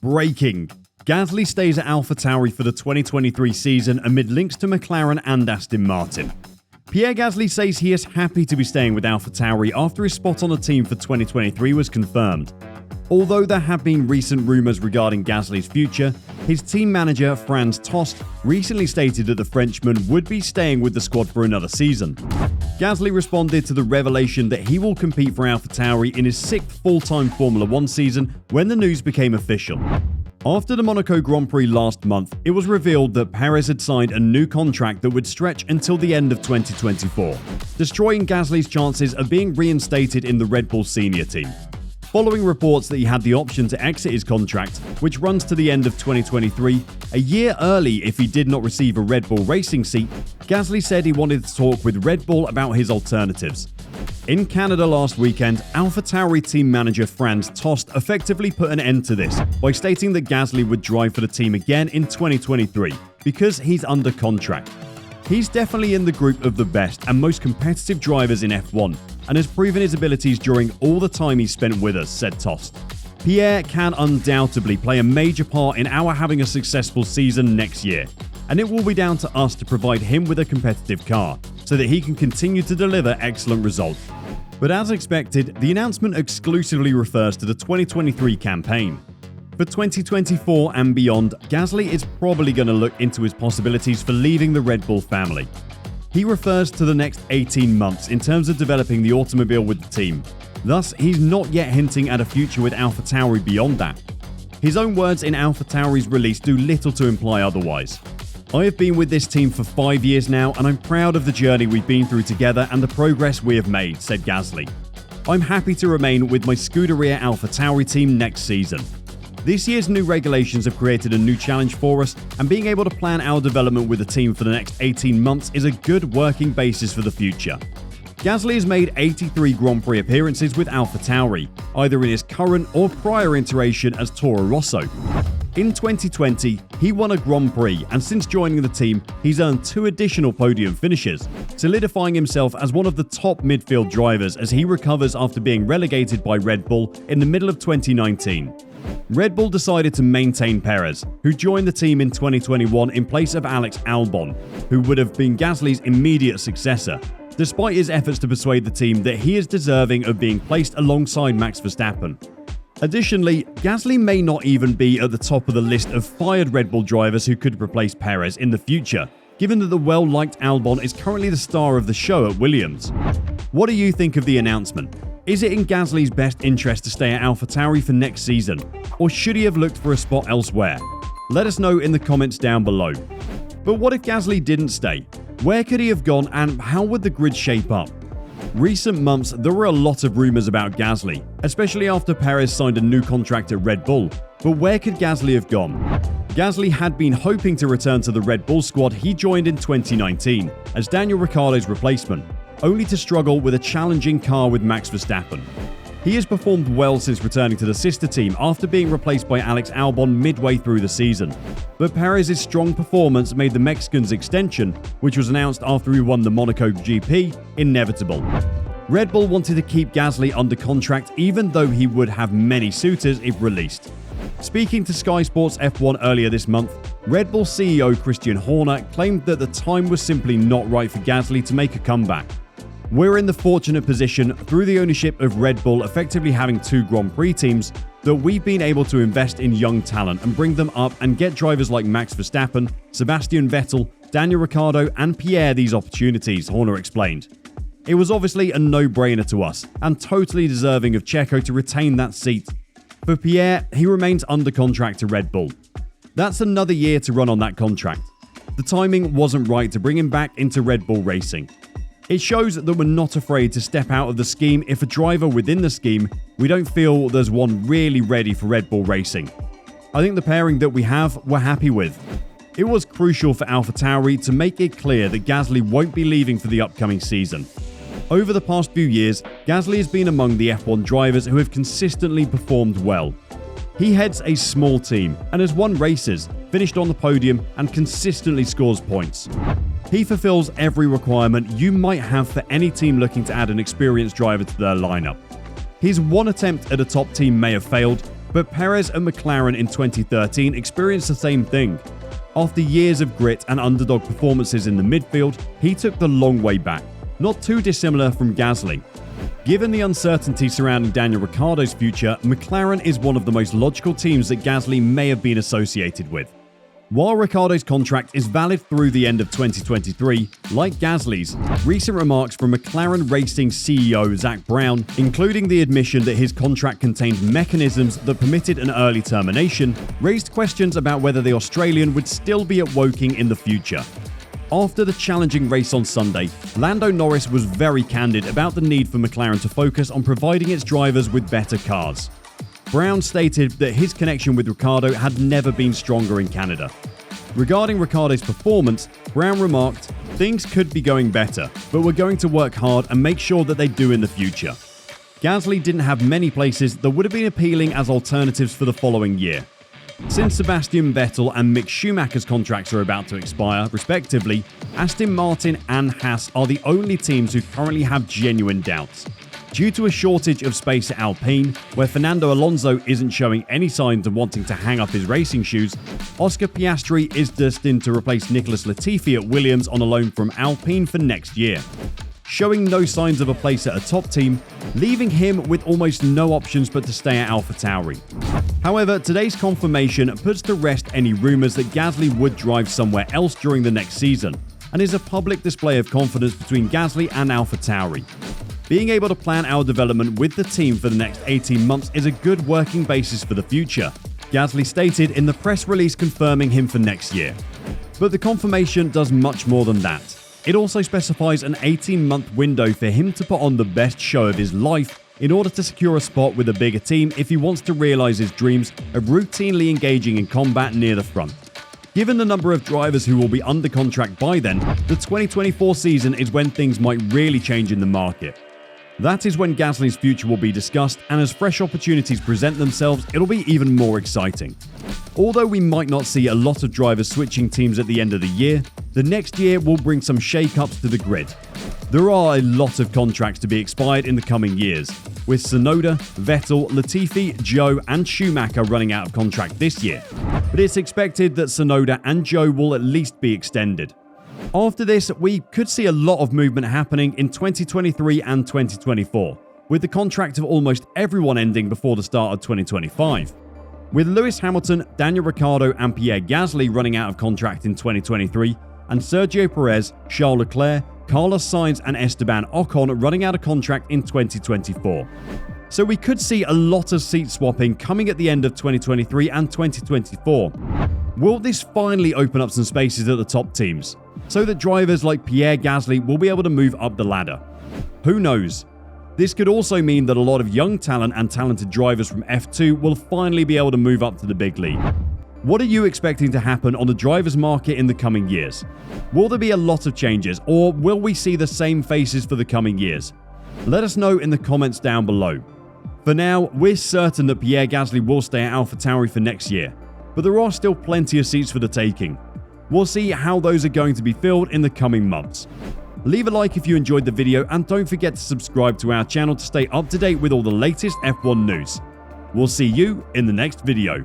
Breaking. Gasly stays at AlphaTauri for the 2023 season amid links to McLaren and Aston Martin. Pierre Gasly says he is happy to be staying with AlphaTauri after his spot on the team for 2023 was confirmed. Although there have been recent rumours regarding Gasly's future, his team manager Franz Tost recently stated that the Frenchman would be staying with the squad for another season. Gasly responded to the revelation that he will compete for AlphaTauri in his 6th full-time Formula 1 season when the news became official. After the Monaco Grand Prix last month, it was revealed that Perez had signed a new contract that would stretch until the end of 2024, destroying Gasly's chances of being reinstated in the Red Bull senior team. Following reports that he had the option to exit his contract, which runs to the end of 2023, a year early if he did not receive a Red Bull racing seat, Gasly said he wanted to talk with Red Bull about his alternatives. In Canada last weekend, AlphaTauri team manager Franz Tost effectively put an end to this by stating that Gasly would drive for the team again in 2023 because he's under contract. He's definitely in the group of the best and most competitive drivers in F1 and has proven his abilities during all the time he's spent with us, said Tost. Pierre can undoubtedly play a major part in our having a successful season next year, and it will be down to us to provide him with a competitive car so that he can continue to deliver excellent results. But as expected, the announcement exclusively refers to the 2023 campaign. For 2024 and beyond, Gasly is probably going to look into his possibilities for leaving the Red Bull family. He refers to the next 18 months in terms of developing the automobile with the team. Thus, he's not yet hinting at a future with AlphaTauri beyond that. His own words in AlphaTauri's release do little to imply otherwise. I have been with this team for 5 years now, and I'm proud of the journey we've been through together and the progress we have made, said Gasly. I'm happy to remain with my Scuderia AlphaTauri team next season. This year's new regulations have created a new challenge for us, and being able to plan our development with the team for the next 18 months is a good working basis for the future. Gasly has made 83 Grand Prix appearances with AlphaTauri, either in his current or prior iteration as Toro Rosso. In 2020, he won a Grand Prix, and since joining the team, he's earned 2 additional podium finishes, solidifying himself as one of the top midfield drivers as he recovers after being relegated by Red Bull in the middle of 2019. Red Bull decided to maintain Perez, who joined the team in 2021 in place of Alex Albon, who would have been Gasly's immediate successor, despite his efforts to persuade the team that he is deserving of being placed alongside Max Verstappen. Additionally, Gasly may not even be at the top of the list of fired Red Bull drivers who could replace Perez in the future, given that the well-liked Albon is currently the star of the show at Williams. What do you think of the announcement? Is it in Gasly's best interest to stay at AlphaTauri for next season, or should he have looked for a spot elsewhere? Let us know in the comments down below. But what if Gasly didn't stay? Where could he have gone, and how would the grid shape up? Recent months, there were a lot of rumours about Gasly, especially after Perez signed a new contract at Red Bull. But where could Gasly have gone? Gasly had been hoping to return to the Red Bull squad he joined in 2019 as Daniel Ricciardo's replacement, only to struggle with a challenging car with Max Verstappen. He has performed well since returning to the sister team after being replaced by Alex Albon midway through the season. But Perez's strong performance made the Mexican's extension, which was announced after he won the Monaco GP, inevitable. Red Bull wanted to keep Gasly under contract even though he would have many suitors if released. Speaking to Sky Sports F1 earlier this month, Red Bull CEO Christian Horner claimed that the time was simply not right for Gasly to make a comeback. We're in the fortunate position, through the ownership of Red Bull effectively having 2 Grand Prix teams, that we've been able to invest in young talent and bring them up and get drivers like Max Verstappen, Sebastian Vettel, Daniel Ricciardo and Pierre these opportunities, Horner explained. It was obviously a no-brainer to us, and totally deserving of Checo to retain that seat. For Pierre, he remains under contract to Red Bull. That's another year to run on that contract. The timing wasn't right to bring him back into Red Bull racing. It shows that we're not afraid to step out of the scheme if a driver within the scheme, we don't feel there's one really ready for Red Bull racing. I think the pairing that we have, we're happy with. It was crucial for AlphaTauri to make it clear that Gasly won't be leaving for the upcoming season. Over the past few years, Gasly has been among the F1 drivers who have consistently performed well. He heads a small team and has won races, finished on the podium and consistently scores points. He fulfills every requirement you might have for any team looking to add an experienced driver to their lineup. His one attempt at a top team may have failed, But Perez and McLaren in 2013 experienced the same thing. After years of grit and underdog performances in the midfield, he took the long way back, not too dissimilar from Gasly. Given the uncertainty surrounding Daniel Ricciardo's future, McLaren is one of the most logical teams that Gasly may have been associated with. While Ricciardo's contract is valid through the end of 2023, like Gasly's, recent remarks from McLaren Racing CEO Zak Brown, including the admission that his contract contained mechanisms that permitted an early termination, raised questions about whether the Australian would still be at Woking in the future. After the challenging race on Sunday, Lando Norris was very candid about the need for McLaren to focus on providing its drivers with better cars. Brown stated that his connection with Ricciardo had never been stronger in Canada. Regarding Ricciardo's performance, Brown remarked, "Things could be going better, but we're going to work hard and make sure that they do in the future." Gasly didn't have many places that would have been appealing as alternatives for the following year. Since Sebastian Vettel and Mick Schumacher's contracts are about to expire, respectively, Aston Martin and Haas are the only teams who currently have genuine doubts. Due to a shortage of space at Alpine, where Fernando Alonso isn't showing any signs of wanting to hang up his racing shoes, Oscar Piastri is destined to replace Nicholas Latifi at Williams on a loan from Alpine for next year, showing no signs of a place at a top team, leaving him with almost no options but to stay at AlphaTauri. However, today's confirmation puts to rest any rumours that Gasly would drive somewhere else during the next season, and is a public display of confidence between Gasly and AlphaTauri. Being able to plan our development with the team for the next 18 months is a good working basis for the future, Gasly stated in the press release confirming him for next year. But the confirmation does much more than that. It also specifies an 18-month window for him to put on the best show of his life in order to secure a spot with a bigger team if he wants to realise his dreams of routinely engaging in combat near the front. Given the number of drivers who will be under contract by then, the 2024 season is when things might really change in the market. That is when Gasly's future will be discussed, and as fresh opportunities present themselves, it'll be even more exciting. Although we might not see a lot of drivers switching teams at the end of the year, the next year will bring some shake-ups to the grid. There are a lot of contracts to be expired in the coming years, with Tsunoda, Vettel, Latifi, Zhou and Schumacher running out of contract this year, but it's expected that Tsunoda and Zhou will at least be extended. After this, we could see a lot of movement happening in 2023 and 2024, with the contract of almost everyone ending before the start of 2025. With Lewis Hamilton, Daniel Ricciardo and Pierre Gasly running out of contract in 2023, and Sergio Perez, Charles Leclerc, Carlos Sainz and Esteban Ocon running out of contract in 2024. So we could see a lot of seat swapping coming at the end of 2023 and 2024. Will this finally open up some spaces at the top teams, so that drivers like Pierre Gasly will be able to move up the ladder? Who knows? This could also mean that a lot of young talent and talented drivers from F2 will finally be able to move up to the big league. What are you expecting to happen on the drivers' market in the coming years? Will there be a lot of changes, or will we see the same faces for the coming years? Let us know in the comments down below. For now, we're certain that Pierre Gasly will stay at AlphaTauri for next year, but there are still plenty of seats for the taking. We'll see how those are going to be filled in the coming months. Leave a like if you enjoyed the video, and don't forget to subscribe to our channel to stay up to date with all the latest F1 news. We'll see you in the next video.